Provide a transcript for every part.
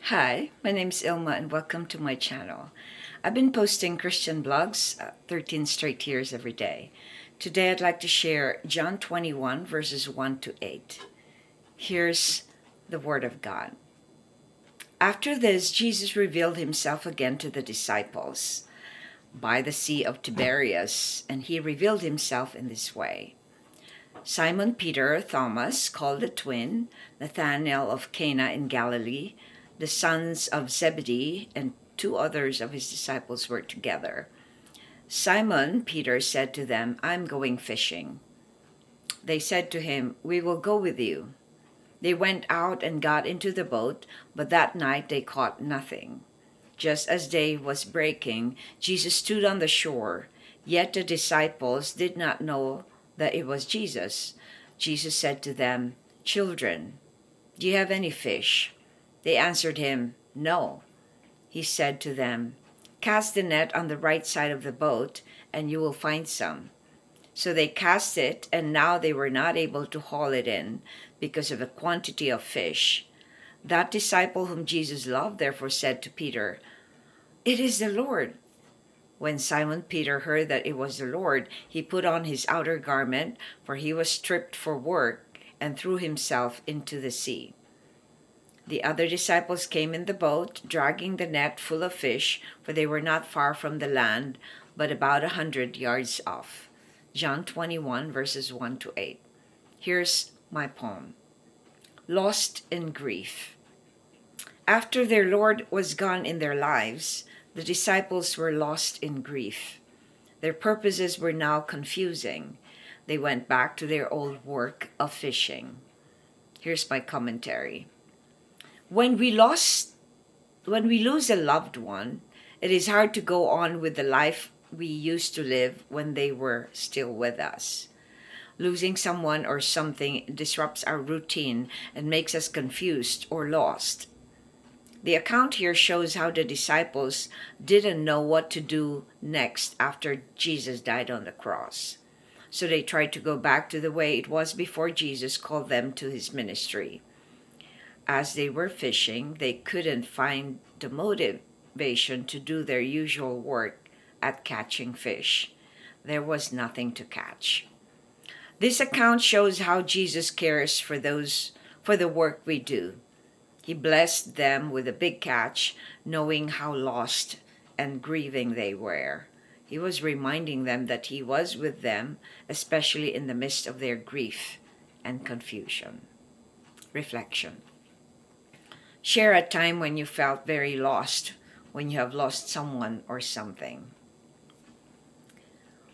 Hi, my name is Ilma and welcome to my channel. I've been posting Christian blogs 13 straight years every day. Today I'd like to share John 21 verses 1 to 8. Here's the Word of God. After this, Jesus revealed himself again to the disciples by the Sea of Tiberias, and he revealed himself in this way. Simon Peter, Thomas, called the twin, Nathanael of Cana in Galilee, the sons of Zebedee, and two others of his disciples were together. Simon Peter said to them, "I'm going fishing." They said to him, "We will go with you." They went out and got into the boat, but that night they caught nothing. Just as day was breaking, Jesus stood on the shore, yet the disciples did not know that it was Jesus. Jesus said to them, "Children, do you have any fish?" They answered him, "No." He said to them, "Cast the net on the right side of the boat, and you will find some." So they cast it, and now they were not able to haul it in because of the quantity of fish. That disciple whom Jesus loved therefore said to Peter, "It is the Lord." When Simon Peter heard that it was the Lord, he put on his outer garment, for he was stripped for work, and threw himself into the sea. The other disciples came in the boat, dragging the net full of fish, for they were not far from the land, but about 100 yards off. John 21, verses 1 to 8. Here's my poem. Lost in grief. After their Lord was gone in their lives, the disciples were lost in grief. Their purposes were now confusing. They went back to their old work of fishing. Here's my commentary. When we lose a loved one, it is hard to go on with the life we used to live when they were still with us. Losing someone or something disrupts our routine and makes us confused or lost. The account here shows how the disciples didn't know what to do next after Jesus died on the cross. So they tried to go back to the way it was before Jesus called them to his ministry. As they were fishing, they couldn't find the motivation to do their usual work at catching fish. There was nothing to catch. This account shows how Jesus cares for the work we do. He blessed them with a big catch, knowing how lost and grieving they were. He was reminding them that he was with them, especially in the midst of their grief and confusion. Reflection. Share a time when you felt very lost, when you have lost someone or something.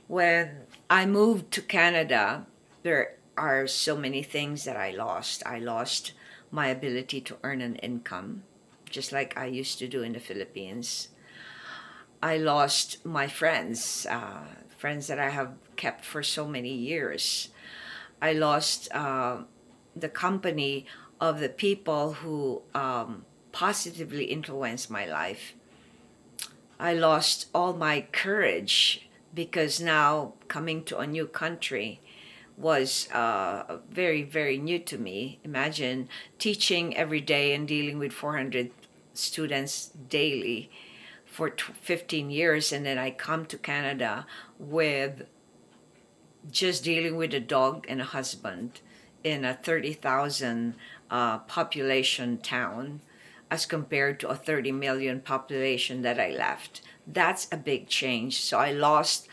When I moved to Canada, there are so many things that I lost. I lost my ability to earn an income, just like I used to do in the Philippines. I lost my friends, friends that I have kept for so many years. I lost the company of the people who positively influenced my life. I lost all my courage because now coming to a new country was very, very new to me. Imagine teaching every day and dealing with 400 students daily for 15 years, and then I come to Canada with just dealing with a dog and a husband in a 30,000 population town as compared to a 30 million population that I left. That's a big change. So I lost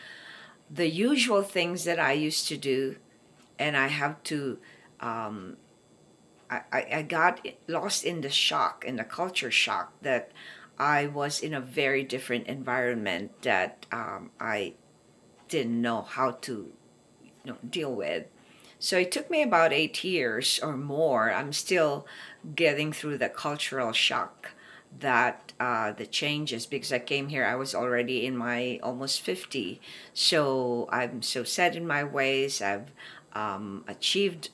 the usual things that I used to do, and I have to I got lost in the shock, in the culture shock, that I was in a very different environment that I didn't know how to deal with. So it took me about 8 years or more. I'm still getting through the cultural shock that the changes, because I came here, I was already in my almost 50. So I'm so set in my ways. I've achieved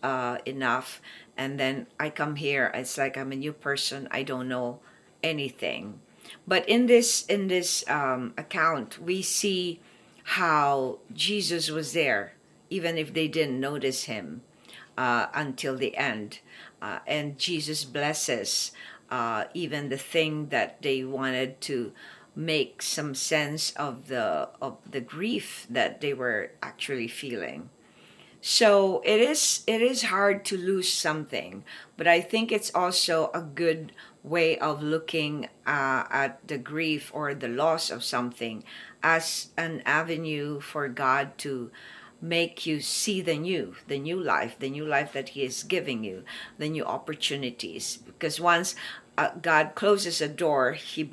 enough. And then I come here, it's like I'm a new person. I don't know anything. But in this account, we see how Jesus was there, even if they didn't notice him until the end. And Jesus blesses even the thing that they wanted to make some sense of the grief that they were actually feeling. So it is hard to lose something, but I think it's also a good way of looking at the grief or the loss of something as an avenue for God to make you see the new life that He is giving you, the new opportunities. Because once God closes a door, He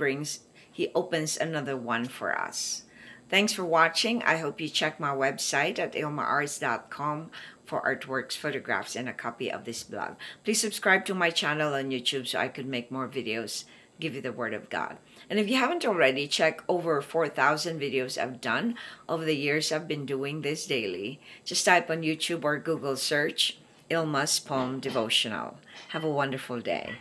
opens another one for us. Thanks for watching. I hope you check my website at ilmaarts.com for artworks, photographs, and a copy of this blog. Please subscribe to my channel on YouTube so I could make more videos, give you the Word of God. And if you haven't already, check over 4,000 videos I've done over the years I've been doing this daily. Just type on YouTube or Google search Ilma's Poem Devotional. Have a wonderful day.